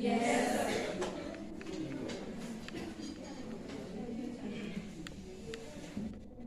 Yes.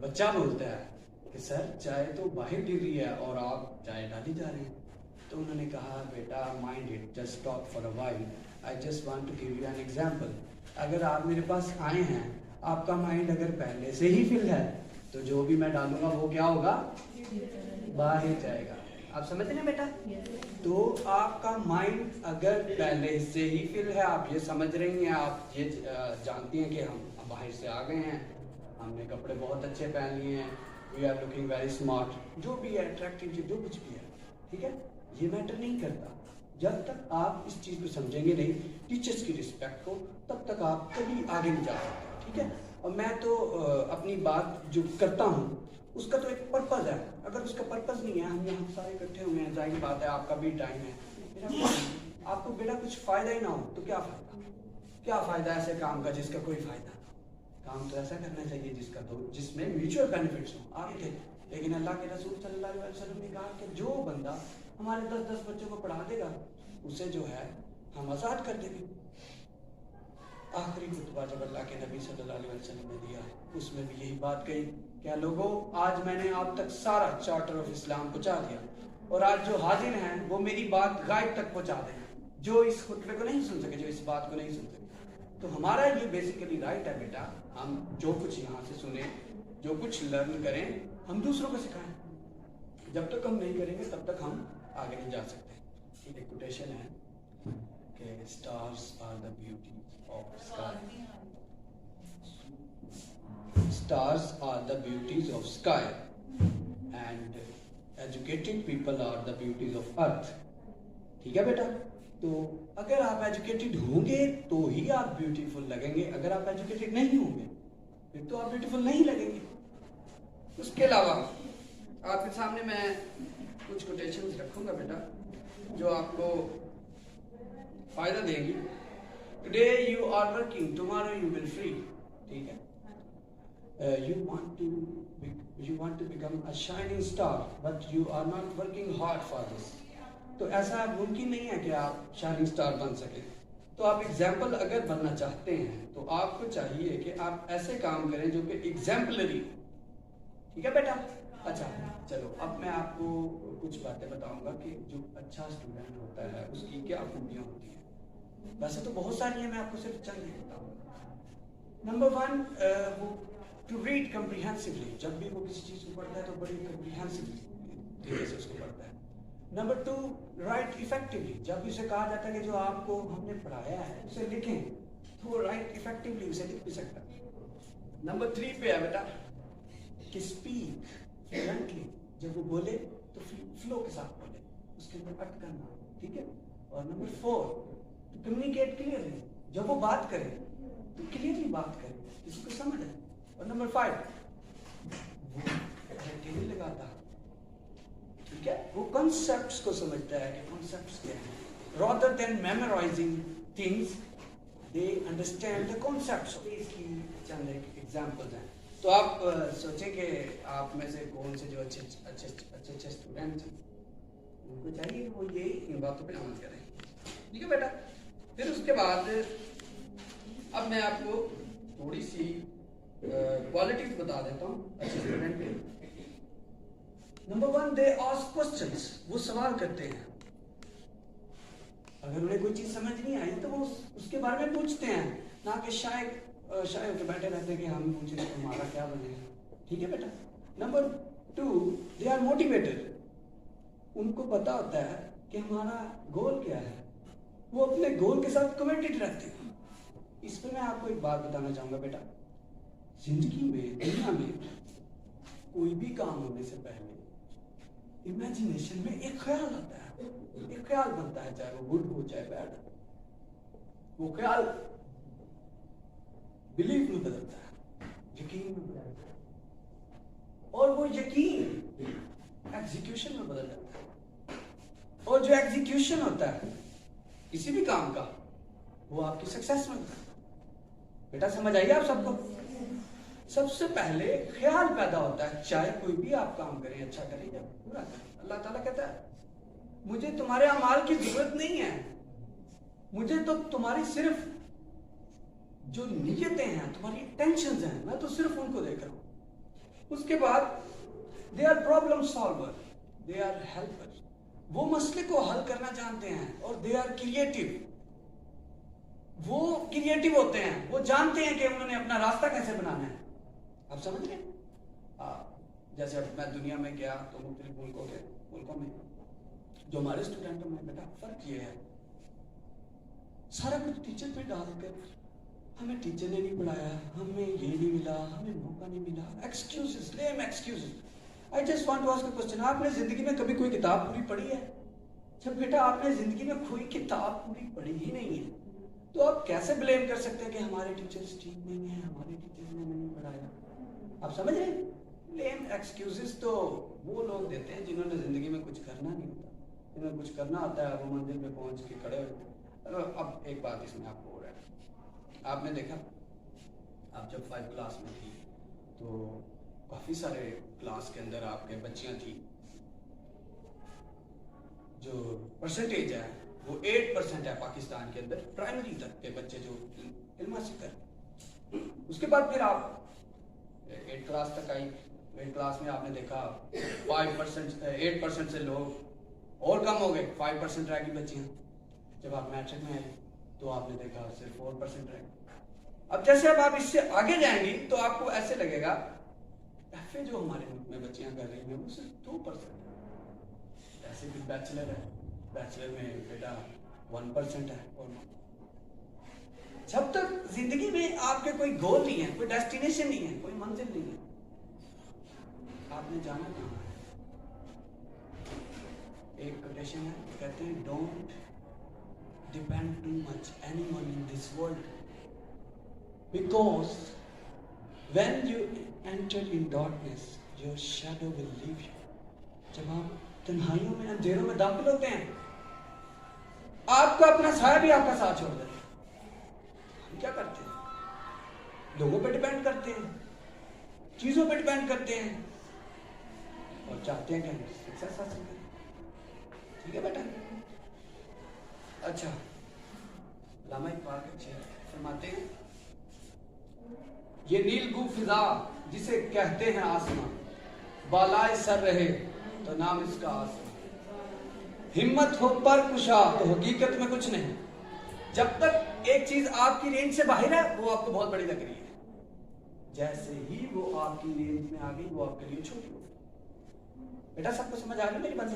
بچہ بولتا ہے کہ سر چائے تو باہر گر رہی ہے اور آپ چائے ڈالی جا رہے ہیں. تو انہوں نے کہا بیٹا mind it, just talk for a while, I just want to give you an example. اگر آپ میرے پاس آئے ہیں, آپ کا مائنڈ اگر پہلے سے ہی فل ہے تو جو بھی میں ڈالوں گا وہ کیا ہوگا, باہر جائے گا. آپ سمجھ رہے ہیں بیٹا؟ تو آپ کا مائنڈ اگر پہلے سے ہی فل ہے, آپ یہ سمجھ رہی ہیں, آپ یہ جانتی ہیں کہ ہم باہر سے آ گئے ہیں, ہم نے کپڑے بہت اچھے پہن لیے ہیں, we are looking very smart, جو بھی ہے اٹریکٹیو جو کچھ بھی ہے, ٹھیک ہے, یہ میٹر نہیں کرتا. جب تک آپ اس چیز کو سمجھیں گے نہیں, ٹیچرس کی رسپیکٹ کو, تب تک آپ کبھی آگے نہیں جا سکتے, ٹھیک ہے. اور میں تو اپنی بات جو کرتا ہوں اس کا تو ایک پرپز ہے. اگر اس کا پرپز نہیں ہے, ہم یہاں سارے اکٹھے ہوئے ہیں, ظاہر بات ہے آپ کا بھی ٹائم ہے, آپ کو بیٹا کچھ فائدہ ہی نہ ہو تو کیا فائدہ, کیا فائدہ ایسے کام کا جس کا کوئی فائدہ نہ. کام تو ایسا کرنا چاہیے جس میں میوچل بینیفٹس ہوں. آگے تھے, لیکن اللہ کے رسول صلی اللہ علیہ وسلم نے کہا کہ جو بندہ ہمارے 10 بچوں کو پڑھا دے گا اسے جو ہے ہم آزاد کر دیں گے. آخری خطبہ جب اللہ کے نبی صلی اللہ علیہ وسلم نے دیا, اس میں بھی یہی بات کہی, کیا لوگوں آج میں نے آپ تک سارا چارٹر آف اسلام پہنچا دیا, اور آج جو حاضر ہیں وہ میری بات غائب تک پہنچا دیں, جو اس خطبے کو نہیں سن سکے, جو اس بات کو نہیں سن سکے. تو ہمارا یہ بیسیکلی رائٹ ہے بیٹا, ہم جو کچھ یہاں سے سنیں, جو کچھ لرن کریں, ہم دوسروں کو سکھائیں. جب تک ہم نہیں کریں گے تب تک ہم آگے نہیں جا سکتے. ایک کوٹیشن ہے کہ stars are the beauty of sky. Stars are the beauties of sky and educated people are the beauties of earth. ٹھیک ہے بیٹا, تو اگر آپ ایجوکیٹڈ ہوں گے تو ہی آپ بیوٹیفل لگیں گے, اگر آپ ایجوکیٹڈ نہیں ہوں گے پھر تو آپ بیوٹیفل نہیں لگیں گے. اس کے علاوہ آپ کے سامنے میں کچھ کوٹیشنز رکھوں گا بیٹا جو آپ کو فائدہ دیں گی. Today you are working, tomorrow you will free. ٹھیک ہے, you want to become a shining star but you are not working hard for this. تو ایسا ممکن نہیں ہے کہ آپ شائننگ سٹار بن سکیں. تو آپ ایگزامپل اگر بننا چاہتے ہیں تو آپ کو چاہیے کہ آپ ایسے کام کریں جو کہ ایگزامپلری. ٹھیک ہے بیٹا؟ اچھا چلو, اب میں آپ کو کچھ باتیں بتاؤں گا کہ جو اچھا اسٹوڈنٹ ہوتا ہے اس کی کیا خوبیاں ہوتی ہیں. ویسے تو بہت ساری ہیں, میں آپ کو صرف چند ہی بتاؤں گا. Number 1, to read comprehensively. جب بھی وہ کسی چیز کو پڑھتا ہے تو بڑی کمپریہنسولی سے اس کو پڑھتا ہے. Number 2, right effectively. جب بھی اسے کہا جاتا ہے کہ جو آپ کو ہم نے پڑھایا ہے اسے لکھیں تو وہ رائٹ افیکٹولی اسے لکھ بھی سکتا ہے. نمبر 3 پہ ہے بیٹا کہ اسپیک فلوئنٹلی. جب وہ بولے تو فلو کے ساتھ بولے, اس کے اندر اٹ کرنا. ٹھیک ہے. اور نمبر 4, ٹو کمیونیکیٹ کلیئرلی. جب وہ بات کرے تو کلیئرلی بات کرے, اس کو سمجھ ہے. اور نمبر 5, وہ کرائٹیریا لگاتا. ٹھیک ہے, وہ کنسیپٹس کو سمجھتا ہے کہ کنسیپٹس کیا ہیں. rather than memorizing things, they understand the concepts. اس کی چند ایگزامپلز ہیں. تو آپ سوچیں کہ آپ میں سے کون سے جو اچھے اسٹوڈنٹ ہیں ان کو چاہیے وہ یہ ان باتوں پہ عمل کریں. ٹھیک ہے بیٹا. پھر اس کے بعد اب میں آپ کو تھوڑی سی کوالٹیز بتا دیتا ہوں اچھے اسٹوڈنٹ کے. Number 1, they ask questions. وہ سوال کرتے ہیں. اگر انہیں کوئی چیز سمجھ نہیں آئی تو وہ اس کے بارے میں پوچھتے ہیں, نہ کہ شاید ہو کے بیٹھے رہتے ہیں کہ ہم پوچھیں تو ہمارا کیا بنے گا. ٹھیک ہے بیٹا. Number 2, they are motivated. ان کو پتا ہوتا ہے کہ ہمارا گول کیا ہے, وہ اپنے گول کے ساتھ کمیٹڈ رہتے ہیں. اس پہ میں آپ کو ایک بات بتانا چاہوں گا بیٹا. زندگی میں, دنیا میں کوئی بھی کام ہونے سے پہلے امیجنیشن میں ایک خیال آتا ہے, ایک خیال بنتا ہے, چاہے وہ گڈ ہو چاہے بیڈ. وہ خیال بلیف میں بدلتا ہے, یقین میں بدلتا ہے, اور وہ یقین ایگزیکیوشن میں بدل جاتا ہے. اور جو ایگزیکیوشن ہوتا ہے کسی بھی کام کا وہ آپ کی سکسیس میں ہوتا ہے. بیٹا سمجھ آئیے آپ سب کو. سب سے پہلے خیال پیدا ہوتا ہے, چاہے کوئی بھی آپ کام کریں, اچھا کریں یا برا کریں. اللہ تعالیٰ کہتا ہے مجھے تمہارے اعمال کی ضرورت نہیں ہے, مجھے تو تمہاری صرف جو نیتیں ہیں, تمہاری ٹینشنز ہیں, میں تو صرف ان کو دیکھ رہا ہوں. اس کے بعد they are problem solver, they are helper, وہ مسئلے کو حل کرنا جانتے ہیں, اور دے آر کریٹو, وہ کریٹو ہوتے ہیں, وہ جانتے ہیں کہ انہوں نے اپنا راستہ کیسے بنانا ہے. آپ سمجھ رہے ہیں؟ جیسے اب میں دنیا میں گیا تو مختلف ملکوں میں جو ہمارے اسٹوڈنٹوں میں بیٹا فرق یہ ہے, سارا کچھ ٹیچر پہ ڈال کر, ہمیں ٹیچر نے نہیں پڑھایا, ہمیں یہ نہیں ملا, ہمیں موقع نہیں ملا, excuses, lame excuses. I just want to ask a question, آپ نے زندگی میں کبھی کوئی کتاب پوری پڑھی ہے؟ جب بیٹا آپ نے زندگی میں کوئی کتاب پوری پڑھی ہی نہیں ہے, تو آپ کیسے بلیم کر سکتے ہیں کہ ہمارے ٹیچرز ٹھیک نہیں ہیں, ہمارے ٹیچرز نے ہمیں نہیں پڑھایا؟ آپ سمجھ رہے ہیں؟ لیم ایکسکیوزز تو وہ لوگ دیتے ہیں جنہوں نے زندگی میں کچھ کرنا نہیں ہوتا. جنہیں کچھ کرنا ہوتا ہے وہ منزل پہ پہنچ کے کھڑے ہوتے ہیں. اب ایک بات اس میں آپ کو ہو رہا ہے, آپ نے دیکھا آپ جب 5 کلاس میں تھی تو کافی سارے کلاس کے اندر آپ کے بچیاں تھیں, جو پرسنٹیج ہے وہ 8% ہے پاکستان کے اندر, پرائمری تک کے بچے جو علم حاصل کرتے. اس کے بعد پھر آپ 8 کلاس تک آئی, 8 کلاس میں آپ نے دیکھا 8% سے لوگ اور کم ہو گئے, 5% رہ گئی بچیاں. جب آپ میٹرک میں آئے تو آپ نے دیکھا صرف 4% رہ گئی. اب جیسے اب آپ اس سے آگے جائیں گی تو آپ کو ایسے لگے گا ایف اے جو ہمارے ملک میں بچیاں کر رہی ہیں وہ صرف 2% ہے. ایسے بھی بیچلر ہے, بیچلر میں بیٹا 1% ہے. اور جب تک زندگی میں آپ کے کوئی گول نہیں ہے, کوئی ڈیسٹینیشن نہیں ہے, کوئی منزل نہیں ہے, آپ نے جانا کہاں ہے. ایک کوٹیشن ہے, کہتے ہیں don't depend too much any one in this world, because when you enter in darkness your shadow will leave you. جب آپ تنہائیوں میں, اندھیروں میں داخل ہوتے ہیں, آپ کا اپنا سایہ بھی آپ کا ساتھ چھوڑ دیتا ہے. ہم کیا کرتے ہیں؟ لوگوں پہ ڈیپینڈ کرتے ہیں, چیزوں پہ ڈیپینڈ کرتے ہیں, اور چاہتے ہیں کہ ہم سکسیس حاصل کریں. ٹھیک ہے بیٹا؟ اچھا, علامہ اقبال اچھے فرماتے ہیں یہ نیل گو فضا جسے کہتے ہیں آسماں, بالائے سر رہے تو نام اس کا آسماں. ہمت ہو پر کشا تو حقیقت میں کچھ نہیں. جب تک ایک چیز آپ کی رینج سے باہر ہے وہ آپ کو بہت بڑی لگ رہی ہے, جیسے ہی وہ آپ کی رینج میں آ گئی وہ آپ کے لیے چھوٹی ہو. بیٹا سب کو سمجھ آ گئی میری بات؟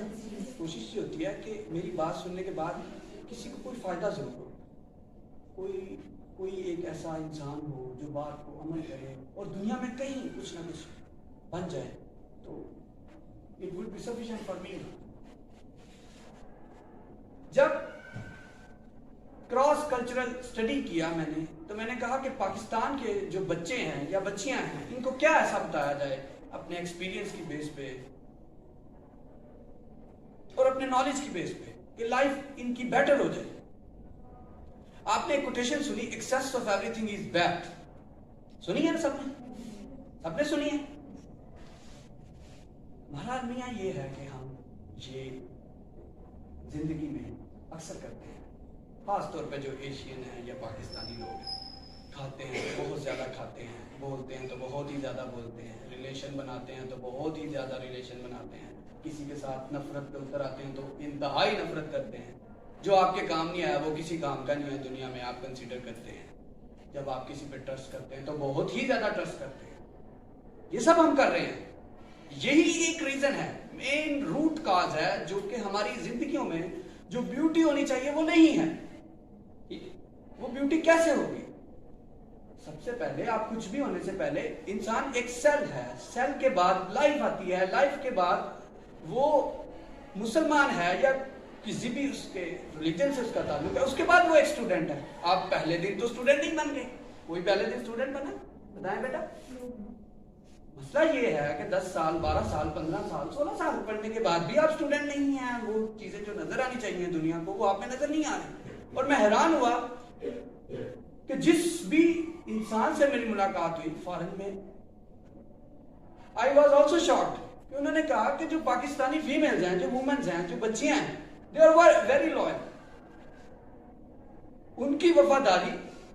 کوشش یہ ہوتی ہے کہ میری بات سننے کے بعد کسی کو کوئی فائدہ ضرور ہو, کوئی ایک ایسا انسان ہو جو بات کو عمل کرے اور دنیا میں کہیں کچھ نہ کچھ بن جائے, تو it would be sufficient for me. جب کراس کلچرل اسٹڈی کیا میں نے تو میں نے کہا کہ پاکستان کے جو بچے ہیں یا بچیاں ہیں ان کو کیا ایسا بتایا جائے اپنے ایکسپیرینس کی بیس پہ اور اپنے نالج کی بیس پہ کہ لائف ان کی بیٹر ہو جائے. آپ نے ایک کوٹیشن سنی, excess of everything is bad. سنی ہے نا سب نے؟ سب نے سنی ہے. ہمارا میاں یہ ہے کہ ہم یہ زندگی میں اکثر کرتے ہیں, خاص طور پہ جو ایشین ہیں یا پاکستانی لوگ ہیں, کھاتے ہیں بہت زیادہ کھاتے ہیں, بولتے ہیں تو بہت ہی زیادہ بولتے ہیں, ریلیشن بناتے ہیں تو بہت ہی زیادہ ریلیشن بناتے ہیں, کسی کے ساتھ نفرت پہ اتر آتے ہیں تو انتہائی نفرت کرتے ہیں. جو آپ کے کام نہیں آیا وہ کسی کام کا نہیں ہے دنیا میں آپ کنسیڈر کرتے ہیں. جب آپ کسی پہ ٹرسٹ کرتے ہیں تو بہت ہی زیادہ ٹرسٹ کرتے ہیں. یہ سب ہم کر رہے ہیں. یہی ایک ریزن ہے, مین روٹ کاز ہے جو کہ ہماری زندگیوں میں جو بیوٹی ہونی چاہیے وہ نہیں ہے. وہ بیوٹی کیسے ہوگی؟ سب سے پہلے آپ کچھ بھی ہونے سے پہلے انسان ایک سیل ہے, سیل کے بعد لائف آتی ہے, لائف کے بعد وہ مسلمان ہے یا کسی بھی اس کے ریلیجن سے اس کا تعلق ہے, اس کے بعد وہ ایک اسٹوڈنٹ ہے. آپ پہلے دن تو اسٹوڈنٹ نہیں بن گئے, کوئی پہلے دن اسٹوڈنٹ بنا؟ بتائیں بیٹا. مسئلہ یہ ہے کہ 10 سال 12 سال 15 سال 16 سال پڑھنے کے بعد بھی آپ اسٹوڈنٹ نہیں ہیں. وہ چیزیں جو نظر آنی چاہیے دنیا کو وہ آپ میں نظر نہیں آ رہی. اور میں حیران ہوا کہ جس بھی انسان سے میری ملاقات ہوئی فارن میں, I was also shocked کہ انہوں نے کہا کہ جو پاکستانی فیمیلز ہیں, جو وومنز ہیں, جو بچیاں ہیں, they are very loyal. ان کی وفاداری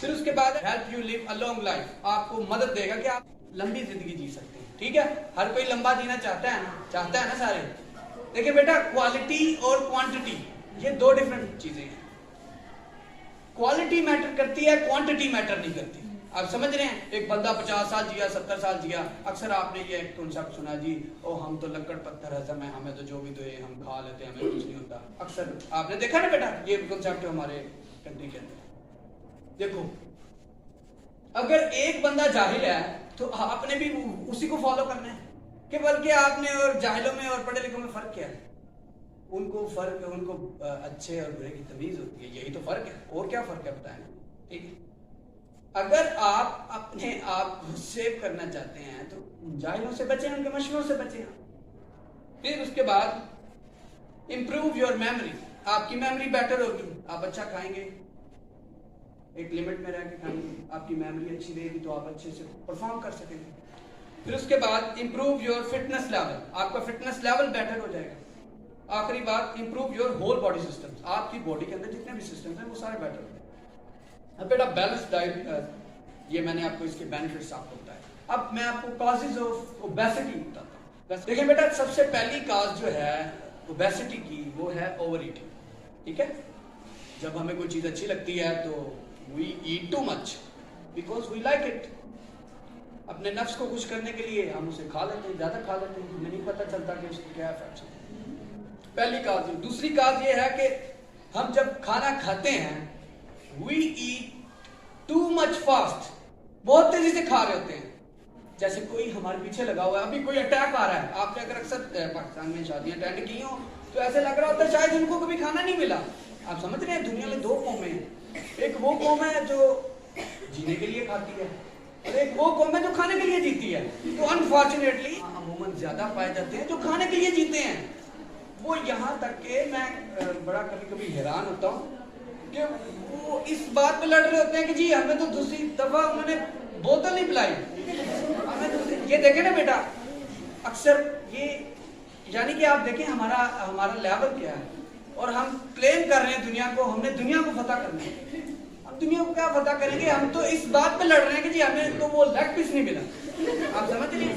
پھر اس کے بعد help you live a long life, آپ کو مدد دے گا کہ آپ لمبی زندگی جی سکتے ہیں. ٹھیک ہے, ہر کوئی لمبا جینا چاہتا ہے نا سارے. دیکھیں بیٹا, کوالٹی اور کوانٹٹی یہ دو ڈفرنٹ چیزیں ہیں. کوالٹی میٹر کرتی ہے, کوانٹٹی میٹر نہیں کرتی. آپ سمجھ رہے ہیں, ایک بندہ 50 سال جیا, 70 سال جیا, اکثر آپ نے یہ ایک کنسپٹ سنا جی او ہم تو لکڑ پتھر ہضم ہیں, ہمیں تو جو بھی دے ہم کھا لیتے ہیں, ہمیں کچھ نہیں ہوتا. اکثر آپ نے دیکھا نا بیٹا, یہ کنسپٹ ہے ہمارے کنٹری کے اندر. دیکھو, اگر ایک بندہ جاہل ہے تو آپ نے بھی اسی کو فالو کرنا ہے, کہ بلکہ آپ نے اور جاہلوں میں اور پڑھے لکھوں میں فرق کیا ہے؟ ان کو فرق, ان کو اچھے اور برے کی تمیز ہوتی ہے, یہی تو فرق ہے. اور کیا فرق ہے بتائیں. ٹھیک ہے, اگر آپ اپنے آپ کو سیو کرنا چاہتے ہیں تو جاہلوں سے بچیں, ان کے مشوروں سے بچیں. پھر اس کے بعد امپروو یور میموری, آپ کی میموری بیٹر ہوگی, آپ اچھا کھائیں گے, ایک لمٹ میں رہ کے کھائیں گے, آپ کی میموری اچھی رہے گی تو آپ اچھے سے پرفارم کر سکیں گے. پھر اس کے بعد امپروو یور فٹنس لیول, آپ کا فٹنس لیول بیٹر ہو جائے گا. آخری بات improve your whole body system, آپ کی باڈی کے اندر جتنے بھی سسٹم ہیں وہ سارے بیٹر ہو جائیں. اب بیٹا بیلنس ڈائٹ, یہ میں نے آپ کو اس کے بینیفٹس آپ کو بتائے. اب میں آپ کو کازز آف اوبیسٹی بتاتا ہوں. دیکھیں بیٹا, سب سے پہلی کاز جو ہے اوبیسٹی کی وہ ہے اوور ایٹنگ. ٹھیک ہے, جب ہمیں کوئی چیز اچھی لگتی ہے تو we eat too much because we like it. اپنے نفس کو خوش کرنے کے لیے ہم اسے کھا لیتے ہیں, زیادہ کھا لیتے ہیں, ہمیں نہیں پتہ چلتا کہ اس کے کیا افیکٹس ہیں. پہلی کاز. دوسری کاز یہ ہے کہ ہم جب کھانا کھاتے ہیں we eat too much fast, بہت تیزی سے کھا رہے ہوتے ہیں. جیسے کوئی ہمارے پیچھے لگا ہوا ہے, ابھی کوئی اٹیک آ رہا ہے. آپ نے اگر اکثر پاکستان میں شادیاں اٹینڈ کی ہوں تو ایسے لگ رہا ہوتا ہے شاید ان کو کبھی کھانا نہیں ملا. آپ سمجھ رہے ہیں, دنیا میں دو قومیں ہیں, ایک وہ قوم ہے جو جینے کے لیے کھاتی ہے اور ایک وہ قوم ہے جو کھانے کے لیے جیتی ہے. تو انفارچونیٹلی عموماً زیادہ پائے جاتے ہیں جو کھانے کے لیے جیتے ہیں. وہ یہاں تک کہ میں بڑا کبھی کبھی حیران ہوتا ہوں کہ وہ اس بات پہ لڑ رہے ہوتے ہیں کہ جی ہمیں تو دوسری دفعہ انہوں نے بوتل نہیں پلائی, ہمیں تو یہ دیکھیں نا بیٹا, اکثر یہ یعنی کہ آپ دیکھیں ہمارا لیول کیا ہے, اور ہم کلیم کر رہے ہیں دنیا کو, ہم نے دنیا کو فتح کرنا ہے. ہم دنیا کو کیا فتح کریں گے, ہم تو اس بات پہ لڑ رہے ہیں کہ جی ہمیں تو وہ لیگ پیس نہیں ملا. آپ سمجھ رہے ہیں.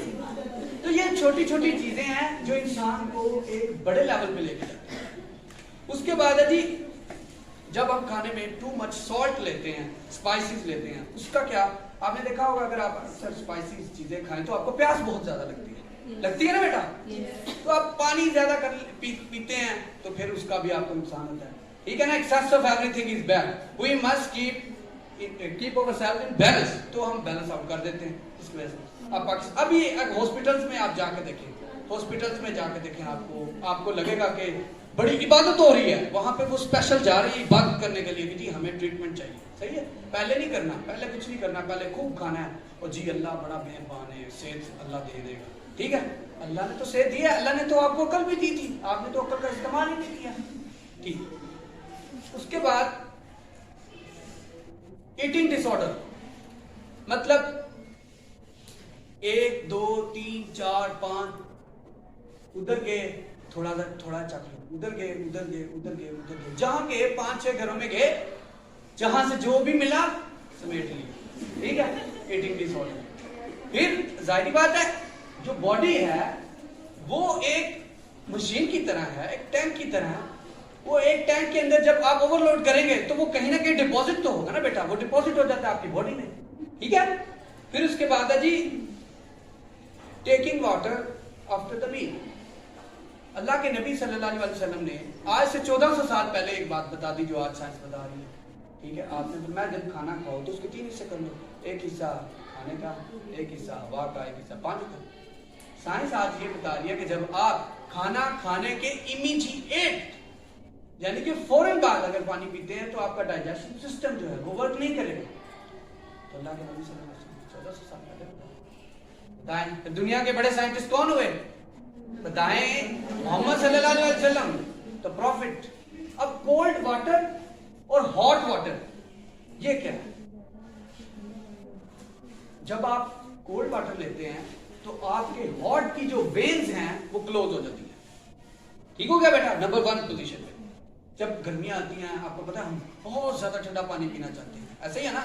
تو یہ چھوٹی چھوٹی چیزیں ہیں جو انسان کو ایک بڑے لیول پہ لے کے جاتی ہیں. اس کے بعد ہے جی, جب ہم کھانے میں ٹو مچ سالٹ لیتے ہیں, اسپائسیز لیتے ہیں, اس کا کیا, آپ نے دیکھا ہوگا اگر آپ اکثر اسپائسیز چیزیں کھائیں تو آپ کو پیاس بہت زیادہ لگتی ہے نا بیٹا. تو آپ پانی زیادہ پیتے ہیں تو پھر اس کا بھی آپ کو نقصان ہوتا ہے. ٹھیک ہے نا, excess of everything is bad, we must keep our self in balance. تو ہم بیلنس آؤٹ کر دیتے ہیں اس کی وجہ سے. ابھی ہاسپٹلس میں آپ جا کے دیکھیں, ہاسپٹلس میں جا کے دیکھیں, آپ کو لگے گا کہ بڑی عبادت ہو رہی ہے. وہاں پہ وہ اسپیشل جا رہی ہے عبادت کرنے کے لیے کہ جی ہمیں ٹریٹمنٹ چاہیے. صحیح ہے, پہلے نہیں کرنا, پہلے کچھ نہیں کرنا, پہلے خوب کھانا ہے اور جی اللہ بڑا مہربان ہے, صحت اللہ دے دے گا. ٹھیک ہے, اللہ نے تو صحت دی ہے, اللہ نے تو آپ کو عقل بھی دی تھی, آپ نے تو عقل کا استعمال ہی نہیں کیا. ٹھیک. اس کے بعد ایٹنگ ڈس آرڈر, مطلب 1 2 3 4 5 ادھر گئے, تھوڑا چکھ لو, ادھر گئے, جہاں گئے 5 6 گھروں میں گئے, جہاں سے جو بھی ملا سمیٹ لیا. ٹھیک ہے, ایٹنگ ڈس آرڈر. پھر ظاہری بات ہے جو باڈی ہے وہ ایک مشین کی طرح ہے, ایک ٹینک کی طرح ہے. وہ ایک ٹینک کے اندر جب آپ اوور لوڈ کریں گے تو وہ کہیں نہ کہیں ڈپوزٹ تو ہوگا نا بیٹا, وہ ڈپوزٹ ہو جاتا ہے آپ کی باڈی میں. ٹھیک ہے. پھر اس کے بعد ہے جی ٹیکنگ واٹر آفٹر دا میل. اللہ کے نبی صلی اللہ علیہ وسلم نے آج سے 1400 سال پہلے ایک بات بتا دی جو آج سائنس بتا رہی ہے. ٹھیک ہے, آپ نے فرمایا جب کھانا کھاؤ تو اس کے 3 حصے کر لو, ایک حصہ کھانے کا, ایک حصہ ہوا کا, ایک حصہ پانی کا. سائنس آج یہ بتا رہی ہے کہ جب آپ کھانا کھانے کے امیڈیٹ یعنی کہ فوراً بعد اگر پانی پیتے ہیں تو آپ کا ڈائجیشن سسٹم جو ہے وہ ورک نہیں کرے گا. تو اللہ کے نبی صلی اللہ علیہ وسلم 1400 سال پہلے بتائیں دنیا کے بڑے سائنٹسٹ کون ہوئے, بتائیں محمد صلی اللہ علیہ وسلم, تو پروفٹ. اب کولڈ واٹر اور ہاٹ واٹر یہ کیا ہے, جب آپ کولڈ واٹر لیتے ہیں تو آپ کے ہارٹ کی جو وینز ہیں وہ کلوز ہو جاتی ہیں. ٹھیک ہو گیا بیٹا, نمبر 1 پوزیشن پہ. جب گرمیاں آتی ہیں آپ کو پتا ہے ہم بہت زیادہ ٹھنڈا پانی پینا چاہتے ہیں, ایسے ہی ہے نا,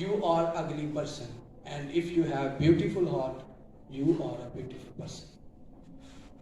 you are ugly person, and if you have beautiful heart you are a beautiful person।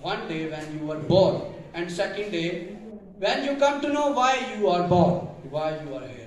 One day when you were born, and second day when you come to know why you are born, why you are here,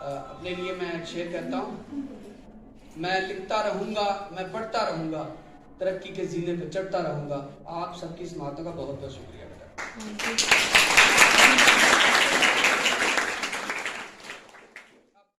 اپنے لیے میں ایک شعر کہتا ہوں، میں لکھتا رہوں گا، میں پڑھتا رہوں گا، ترقی کے زینے پہ چڑھتا رہوں گا. آپ سب کی سماعتوں کا بہت بہت شکریہ بیٹا.